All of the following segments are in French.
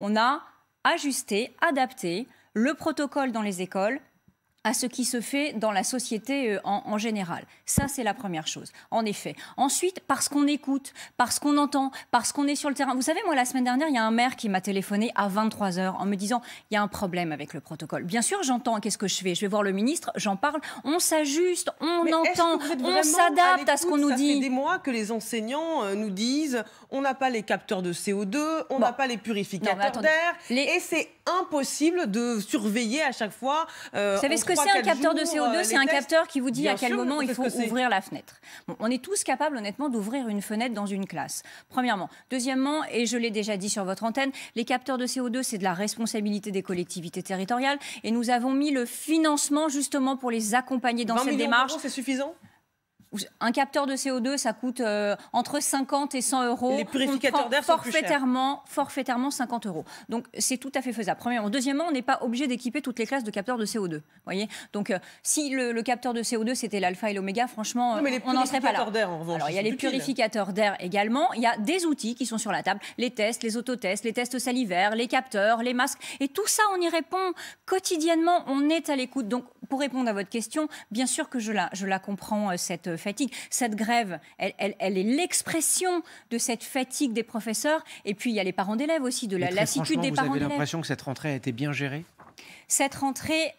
On a ajusté, adapté le protocole dans les écoles à ce qui se fait dans la société en général. Ça, c'est la première chose, en effet. Ensuite, parce qu'on écoute, parce qu'on entend, parce qu'on est sur le terrain. Vous savez, moi, la semaine dernière, il y a un maire qui m'a téléphoné à 23 h en me disant « il y a un problème avec le protocole ». Bien sûr, j'entends, qu'est-ce que je fais? Je vais voir le ministre, j'en parle, on s'ajuste, on entend, on s'adapte à ce qu'on nous dit. Ça fait des mois que les enseignants nous disent « on n'a pas les capteurs de CO2, on n'a pas les purificateurs d'air ». Et c'est impossible de surveiller à chaque fois. Vous savez ce que c'est un capteur de CO2? C'est un capteur qui vous dit à quel moment il faut ouvrir la fenêtre. Bon, on est tous capables, honnêtement, d'ouvrir une fenêtre dans une classe. Premièrement. Deuxièmement, et je l'ai déjà dit sur votre antenne, les capteurs de CO2, c'est de la responsabilité des collectivités territoriales. Et nous avons mis le financement justement pour les accompagner dans cette démarche. C'est suffisant? Un capteur de CO2, ça coûte entre 50 et 100 euros. Les purificateurs d'air sont plus chers. Forfaitairement 50 euros. Donc c'est tout à fait faisable. Premièrement. Deuxièmement, on n'est pas obligé d'équiper toutes les classes de capteurs de CO2. Voyez. Donc si le capteur de CO2 c'était l'alpha et l'oméga, franchement, on n'en serait pas là. Alors il y a les purificateurs d'air également. Il y a des outils qui sont sur la table, les tests, les autotests, les tests salivaires, les capteurs, les masques, et tout ça on y répond quotidiennement. On est à l'écoute. Donc pour répondre à votre question, bien sûr que je la comprends cette fatigue. Cette grève, elle est l'expression de cette fatigue des professeurs. Et puis, il y a les parents d'élèves aussi, de la lassitude des parents d'élèves. Vous avez l'impression que cette rentrée a été bien gérée? Cette rentrée...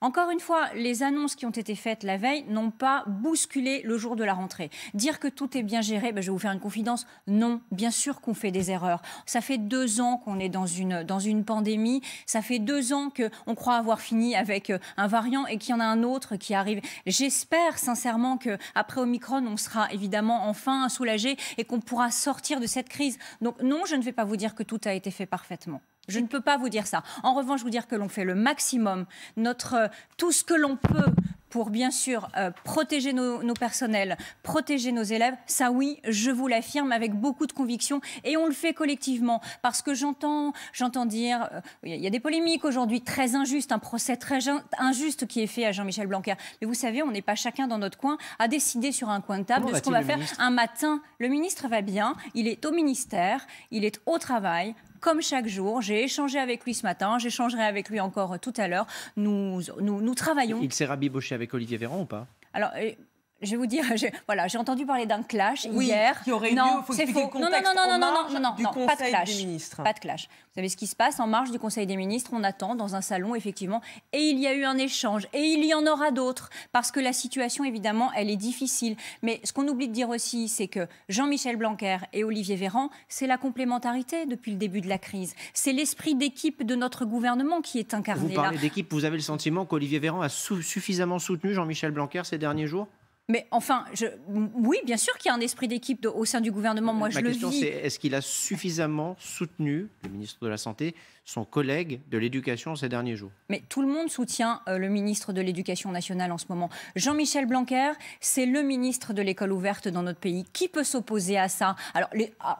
Encore une fois, les annonces qui ont été faites la veille n'ont pas bousculé le jour de la rentrée. Dire que tout est bien géré, je vais vous faire une confidence, non, bien sûr qu'on fait des erreurs. Ça fait 2 ans qu'on est dans une pandémie, ça fait 2 ans qu'on croit avoir fini avec un variant et qu'il y en a un autre qui arrive. J'espère sincèrement qu'après Omicron, on sera évidemment enfin soulagé et qu'on pourra sortir de cette crise. Donc non, je ne vais pas vous dire que tout a été fait parfaitement. Je ne peux pas vous dire ça. En revanche, vous dire que l'on fait le maximum, tout ce que l'on peut pour bien sûr protéger nos personnels, protéger nos élèves. Ça oui, je vous l'affirme avec beaucoup de conviction et on le fait collectivement parce que j'entends dire, il y a des polémiques aujourd'hui très injustes, un procès très injuste qui est fait à Jean-Michel Blanquer. Mais vous savez, on n'est pas chacun dans notre coin à décider sur un coin de table de ce qu'on va faire un matin. Le ministre va bien, il est au ministère, il est au travail. Comme chaque jour, j'ai échangé avec lui ce matin, j'échangerai avec lui encore tout à l'heure. Nous travaillons. Il s'est rabiboché avec Olivier Véran ou pas? Alors, je vais vous dire, j'ai entendu parler d'un clash hier. Qui aurait lieu, c'est faux. Non, pas de clash. Pas de clash. Vous savez ce qui se passe en marge du Conseil des ministres? On attend dans un salon, effectivement, et il y a eu un échange. Et il y en aura d'autres, parce que la situation, évidemment, elle est difficile. Mais ce qu'on oublie de dire aussi, c'est que Jean-Michel Blanquer et Olivier Véran, c'est la complémentarité depuis le début de la crise. C'est l'esprit d'équipe de notre gouvernement qui est incarné là. Vous parlez d'équipe, vous avez le sentiment qu'Olivier Véran a suffisamment soutenu Jean-Michel Blanquer ces derniers jours? Mais enfin, oui, bien sûr qu'il y a un esprit d'équipe au sein du gouvernement. Moi, je le vis. Ma question, c'est est-ce qu'il a suffisamment soutenu, le ministre de la Santé, son collègue de l'Éducation ces derniers jours? Mais tout le monde soutient le ministre de l'Éducation nationale en ce moment. Jean-Michel Blanquer, c'est le ministre de l'école ouverte dans notre pays. Qui peut s'opposer à ça? Alors,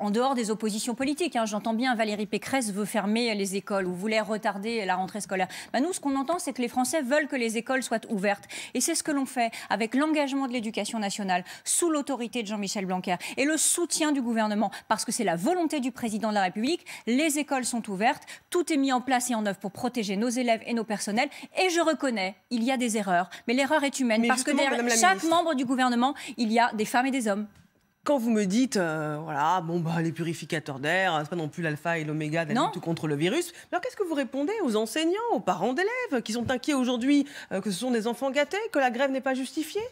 en dehors des oppositions politiques, j'entends bien Valérie Pécresse veut fermer les écoles ou voulait retarder la rentrée scolaire. Nous, ce qu'on entend, c'est que les Français veulent que les écoles soient ouvertes. Et c'est ce que l'on fait avec l'engagement de l'Éducation nationale, sous l'autorité de Jean-Michel Blanquer et le soutien du gouvernement, parce que c'est la volonté du président de la République. Les écoles sont ouvertes, tout est mis en place et en œuvre pour protéger nos élèves et nos personnels. Et je reconnais, il y a des erreurs, mais l'erreur est humaine, parce que derrière chaque membre du gouvernement, il y a des femmes et des hommes. Quand vous me dites, les purificateurs d'air, c'est pas non plus l'alpha et l'oméga de la lutte contre le virus. Alors qu'est-ce que vous répondez aux enseignants, aux parents d'élèves qui sont inquiets aujourd'hui que ce sont des enfants gâtés, que la grève n'est pas justifiée?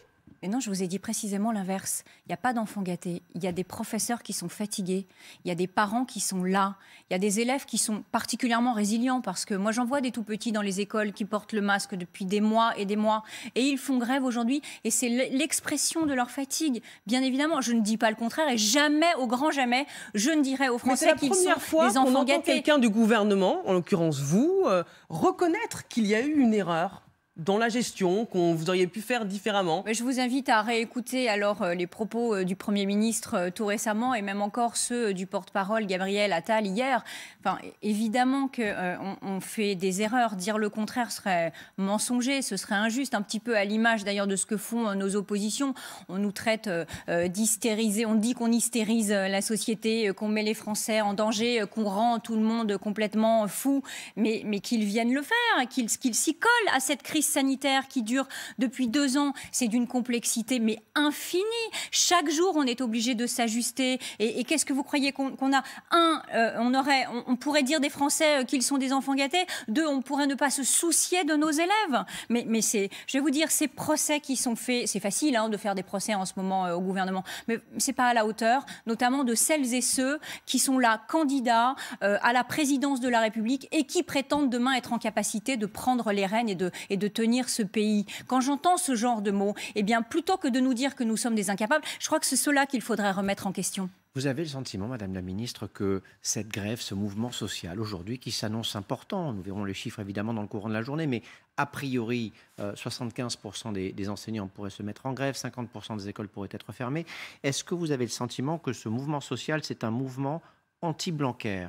Et non, je vous ai dit précisément l'inverse. Il n'y a pas d'enfants gâtés. Il y a des professeurs qui sont fatigués. Il y a des parents qui sont là. Il y a des élèves qui sont particulièrement résilients parce que moi, j'en vois des tout-petits dans les écoles qui portent le masque depuis des mois et des mois. Et ils font grève aujourd'hui. Et c'est l'expression de leur fatigue. Bien évidemment, je ne dis pas le contraire. Et jamais, au grand jamais, je ne dirai aux Français qu'ils sont des enfants gâtés. Quelqu'un du gouvernement, en l'occurrence vous, reconnaître qu'il y a eu une erreur. dans la gestion, qu'on vous auriez pu faire différemment? Mais je vous invite à réécouter alors les propos du Premier ministre tout récemment et même encore ceux du porte-parole Gabriel Attal hier. Enfin, évidemment qu'on fait des erreurs. Dire le contraire serait mensonger, ce serait injuste, un petit peu à l'image d'ailleurs de ce que font nos oppositions. On nous traite d'hystériser, on dit qu'on hystérise la société, qu'on met les Français en danger, qu'on rend tout le monde complètement fou, mais qu'ils viennent le faire, qu'ils s'y collent à cette crise sanitaire qui dure depuis 2 ans. C'est d'une complexité mais infinie. Chaque jour, on est obligé de s'ajuster. Et qu'est-ce que vous croyez qu'on a? On pourrait dire des Français qu'ils sont des enfants gâtés. 2, on pourrait ne pas se soucier de nos élèves. Mais je vais vous dire, ces procès qui sont faits, c'est facile de faire des procès en ce moment au gouvernement, mais c'est pas à la hauteur, notamment de celles et ceux qui sont là candidats à la présidence de la République et qui prétendent demain être en capacité de prendre les rênes et de tenir ce pays. Quand j'entends ce genre de mots, eh bien, plutôt que de nous dire que nous sommes des incapables, je crois que c'est cela qu'il faudrait remettre en question. Vous avez le sentiment, Madame la Ministre, que cette grève, ce mouvement social aujourd'hui qui s'annonce important, nous verrons les chiffres évidemment dans le courant de la journée, mais a priori, 75% des enseignants pourraient se mettre en grève, 50% des écoles pourraient être fermées. Est-ce que vous avez le sentiment que ce mouvement social, c'est un mouvement anti-Blanquer ?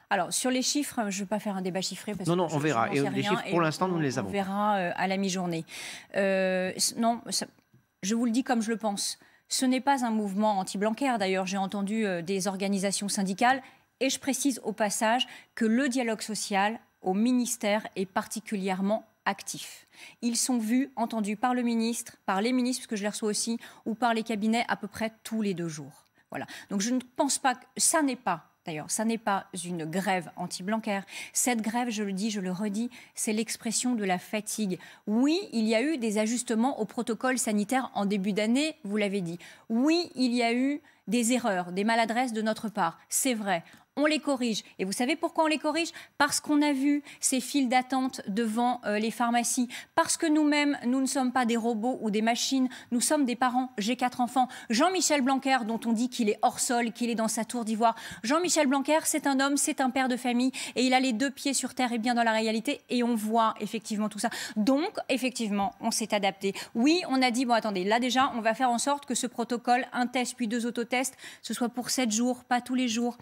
Alors, sur les chiffres, je ne vais pas faire un débat chiffré. Parce on verra. Et les chiffres, pour l'instant, nous ne les avons pas. On verra à la mi-journée. Non, je vous le dis comme je le pense. Ce n'est pas un mouvement anti-Blanquer. D'ailleurs, j'ai entendu des organisations syndicales. Et je précise au passage que le dialogue social au ministère est particulièrement actif. Ils sont vus, entendus par le ministre, par les ministres, parce que je les reçois aussi, ou par les cabinets à peu près tous les 2 jours. Voilà. Donc je ne pense pas que ça n'est pas... D'ailleurs, ça n'est pas une grève anti-Blanquer. Cette grève, je le dis, je le redis, c'est l'expression de la fatigue. Oui, il y a eu des ajustements au protocole sanitaire en début d'année, vous l'avez dit. Oui, il y a eu des erreurs, des maladresses de notre part. C'est vrai. On les corrige. Et vous savez pourquoi on les corrige? Parce qu'on a vu ces files d'attente devant les pharmacies. Parce que nous-mêmes, nous ne sommes pas des robots ou des machines. Nous sommes des parents. J'ai 4 enfants. Jean-Michel Blanquer, dont on dit qu'il est hors sol, qu'il est dans sa tour d'ivoire. Jean-Michel Blanquer, c'est un homme, c'est un père de famille. Et il a les 2 pieds sur terre et bien dans la réalité. Et on voit effectivement tout ça. Donc, effectivement, on s'est adapté. Oui, on a dit, bon, attendez, là déjà, on va faire en sorte que ce protocole, 1 test puis 2 autotests, ce soit pour 7 jours, pas tous les jours.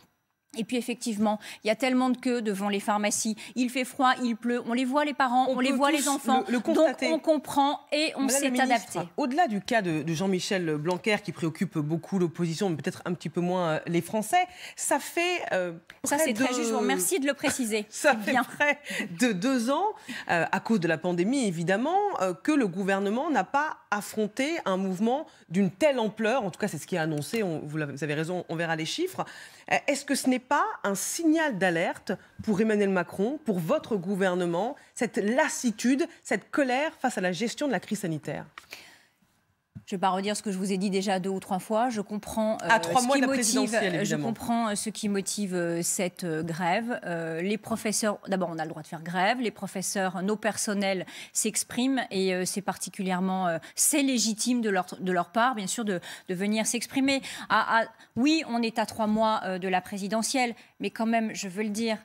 Et puis effectivement, il y a tellement de queues devant les pharmacies. Il fait froid, il pleut. On les voit les parents, on les voit les enfants. Donc on comprend et on s'est adapté. Au-delà du cas de Jean-Michel Blanquer qui préoccupe beaucoup l'opposition, mais peut-être un petit peu moins les Français, ça fait ça c'est très juste. Je vous remercie de le préciser. Ça fait près de 2 ans, à cause de la pandémie évidemment, que le gouvernement n'a pas affronté un mouvement d'une telle ampleur. En tout cas, c'est ce qui est annoncé. Vous avez raison, on verra les chiffres. Est-ce que ce n'est pas un signal d'alerte pour Emmanuel Macron, pour votre gouvernement, cette lassitude, cette colère face à la gestion de la crise sanitaire? Je ne vais pas redire ce que je vous ai dit déjà 2 ou 3 fois. Je comprends ce qui motive cette grève. Les professeurs, d'abord, on a le droit de faire grève. Les professeurs, nos personnels s'expriment et c'est particulièrement, c'est légitime de leur part, bien sûr, de venir s'exprimer. Oui, on est à 3 mois de la présidentielle, mais quand même, je veux le dire,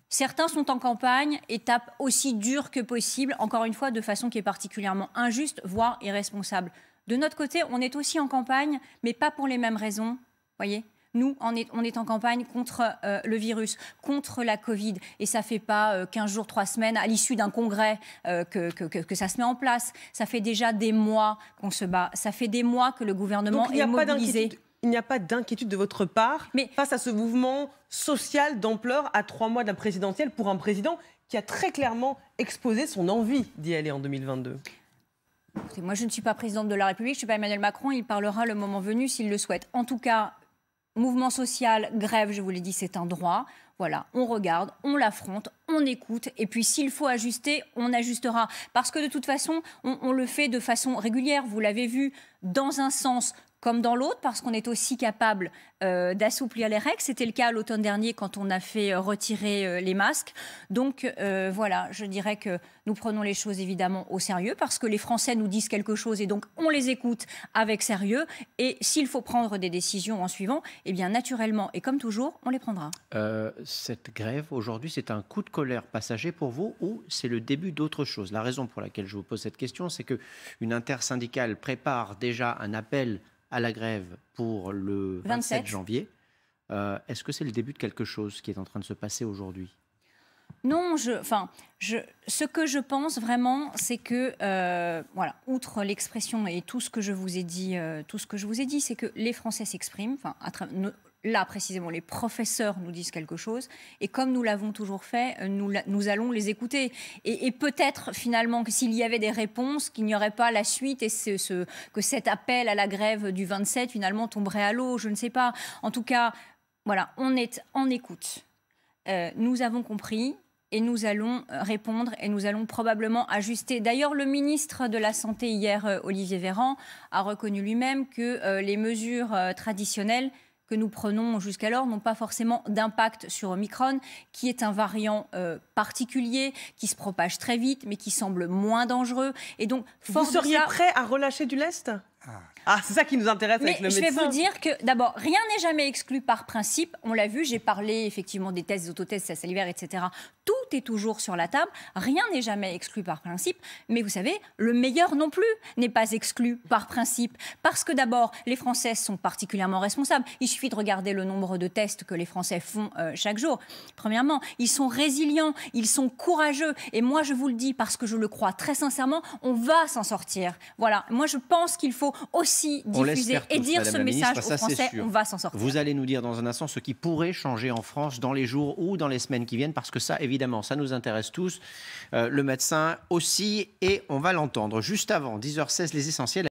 certains sont en campagne et tapent aussi dur que possible, encore une fois, de façon qui est particulièrement injuste, voire irresponsable. De notre côté, on est aussi en campagne, mais pas pour les mêmes raisons, voyez. Nous, on est en campagne contre le virus, contre la Covid. Et ça ne fait pas 15 jours, 3 semaines, à l'issue d'un congrès, que ça se met en place. Ça fait déjà des mois qu'on se bat. Ça fait des mois que le gouvernement est mobilisé. Il n'y a pas d'inquiétude de votre part face à ce mouvement social d'ampleur à 3 mois de la présidentielle pour un président qui a très clairement exposé son envie d'y aller en 2022 ? Écoutez, moi, je ne suis pas présidente de la République, je ne suis pas Emmanuel Macron, il parlera le moment venu s'il le souhaite. En tout cas, mouvement social, grève, je vous l'ai dit, c'est un droit. Voilà, on regarde, on l'affronte, on écoute, et puis s'il faut ajuster, on ajustera. Parce que de toute façon, on le fait de façon régulière, vous l'avez vu, dans un sens comme dans l'autre, parce qu'on est aussi capable d'assouplir les règles. C'était le cas l'automne dernier quand on a fait retirer les masques. Donc voilà, je dirais que nous prenons les choses évidemment au sérieux parce que les Français nous disent quelque chose et donc on les écoute avec sérieux. Et s'il faut prendre des décisions en suivant, eh bien naturellement et comme toujours, on les prendra. Cette grève aujourd'hui, c'est un coup de colère passager pour vous ou c'est le début d'autre chose? La raison pour laquelle je vous pose cette question, c'est qu'une intersyndicale prépare déjà un appel à la grève pour le 27 janvier. Est-ce que c'est le début de quelque chose qui est en train de se passer aujourd'hui? Non, ce que je pense vraiment, c'est que, voilà, outre l'expression et tout ce que je vous ai dit, c'est que les Français s'expriment. Là, précisément, les professeurs nous disent quelque chose. Et comme nous l'avons toujours fait, nous allons les écouter. Et peut-être, finalement, que s'il y avait des réponses, qu'il n'y aurait pas la suite et que cet appel à la grève du 27, finalement, tomberait à l'eau. Je ne sais pas. En tout cas, voilà, on est en écoute. Nous avons compris. Et nous allons répondre et nous allons probablement ajuster. D'ailleurs, le ministre de la Santé hier, Olivier Véran, a reconnu lui-même que les mesures traditionnelles que nous prenons jusqu'alors n'ont pas forcément d'impact sur Omicron, qui est un variant particulier, qui se propage très vite, mais qui semble moins dangereux. Et donc, vous seriez prêt à relâcher du lest ? Ah, c'est ça qui nous intéresse avec le médecin. Mais je vais vous dire que, d'abord, rien n'est jamais exclu par principe. On l'a vu, j'ai parlé effectivement des tests, des autotests salivaires, etc. Tout est toujours sur la table. Rien n'est jamais exclu par principe. Mais vous savez, le meilleur non plus n'est pas exclu par principe. Parce que d'abord, les Français sont particulièrement responsables. Il suffit de regarder le nombre de tests que les Français font chaque jour. Premièrement, ils sont résilients, ils sont courageux. Et moi, je vous le dis parce que je le crois très sincèrement, on va s'en sortir. Voilà. Moi, je pense qu'il faut aussi diffuser et dire ce message aux Français, on va s'en sortir. Vous allez nous dire dans un instant ce qui pourrait changer en France dans les jours ou dans les semaines qui viennent, parce que ça, évidemment, ça nous intéresse tous. Le médecin aussi, et on va l'entendre. Juste avant, 10h16, les essentiels.